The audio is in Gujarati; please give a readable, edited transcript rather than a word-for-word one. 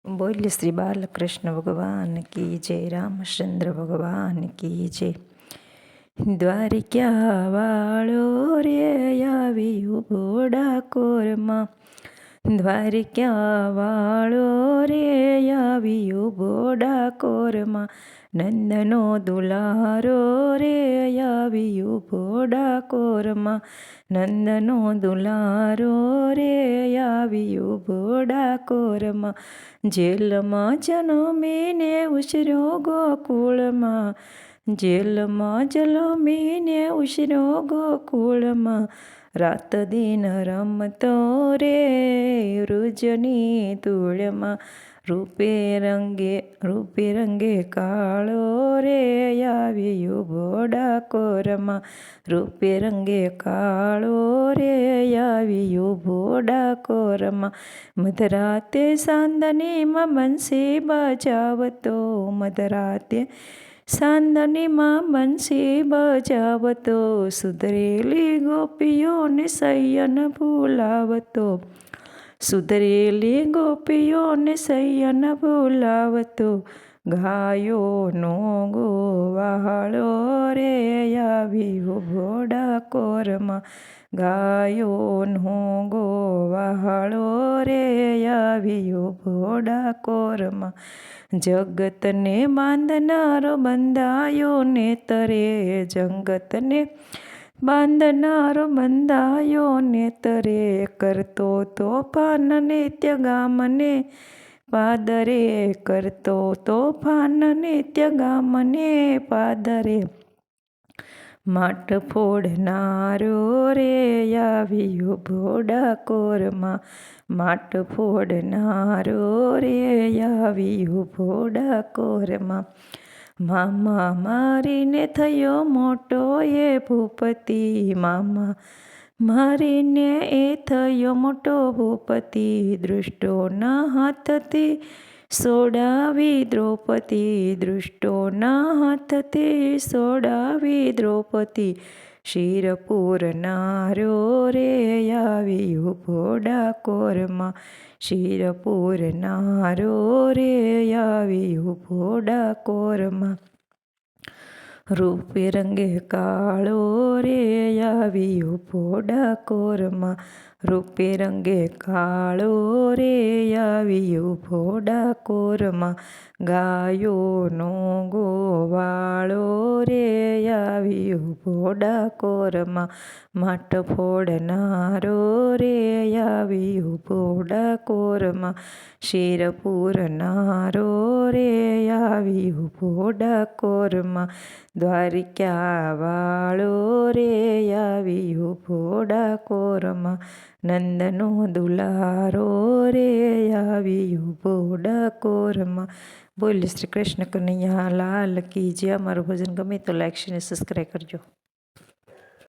बोल श्री बालकृष्ण भगवान की जय, रामचंद्र भगवान की जय। દ્વારિકા વાળો રે આવ્યું ઘોડા કોરમાં, દ્વારિકા વાળો રે આવ્યું ઘોડા કોરમાં, નંદનો દુલારો રે આવ્યું ઘોડા કોરમાં, નંદનો દુલારો રે આવ્યું ઘોડા કોરમાં, જેલમાં જન્મીને ઉછર્યો ગોકુળમાં, જેલમાં જન્મીને ઉછર્યો ગોકુળમાં, રાત દિન રમતો રે વૃજની ધૂળમાં, રૂપે રંગે કાળો રે આવ્યો ઘોડા કોરમાં, રૂપે રંગે કાળો રે આવ્યો ઘોડા કોરમાં, મધરાતે સાંદનીમાં બંસી બજાવતો, મધરાતે સાંદનીમાં બંસી બજાવતો, સુધરેલી ગોપીઓને શયન ભૂલાવતો, સુધરેલી ગોપીઓને શયન ભૂલાવતો, ગાયોનો ગોવાળો રે આવ્યો ઘોડા કોરમાં, ગાયોનો ગોવાળો રે આવ્યો ઘોડા કોરમાં, જગતને બાંધનારો બંધાયો નેતરે, જગતને બાંધનારો બંધાયો નેતરે, કરતો તોફાન નિત્ય ગામને પાદરે, કરતો તોફાન નિત્ય ગામને પાદરે, માટ ફોડનારો રે આવ્યો ઘોડા કોરમાં, માટ ફોડનારો રે આવ્યો ઘોડા કોરમાં, મામા મારીને થયો મોટો એ ભૂપતિ, મામા મારીને એ થયો મોટો ભૂપતિ, દૃષ્ટોના હાથથી સોડાવી દ્રૌપદી, દૃષ્ટોના હાથથી સોડાવી દ્રૌપદી, શિર પૂરનારો રે આવ્યો ઘોડા કોરમાં, શિર પૂરનારો રે આવ્યો ઘોડા કોરમાં, રૂપે રંગે કાળો રે આવ્યો ઘોડા કોરમાં, રૂપે રંગે કાળો રે આવ્યો ઘોડા કોરમાં, ગાયોનો ગોવાળો રે આવ્યો ઘોડા કોરમાં, માટ ફોડનારો રે આવ્યો ઘોડા કોરમાં, શિર પૂરનારો રે આવ્યો ઘોડા કોરમાં, દ્વારિકા વાળો રે આવ્યો ઘોડા કોરમાં, નંદનો દુલારો રે આવ્યો ઘોડા કોરમાં। બોલ શ્રી કૃષ્ણ કનૈયા લાલ કી જય। અમારું ભજન ગમે તો લાઈક શેર અને સબસ્ક્રાઈબ કરજો।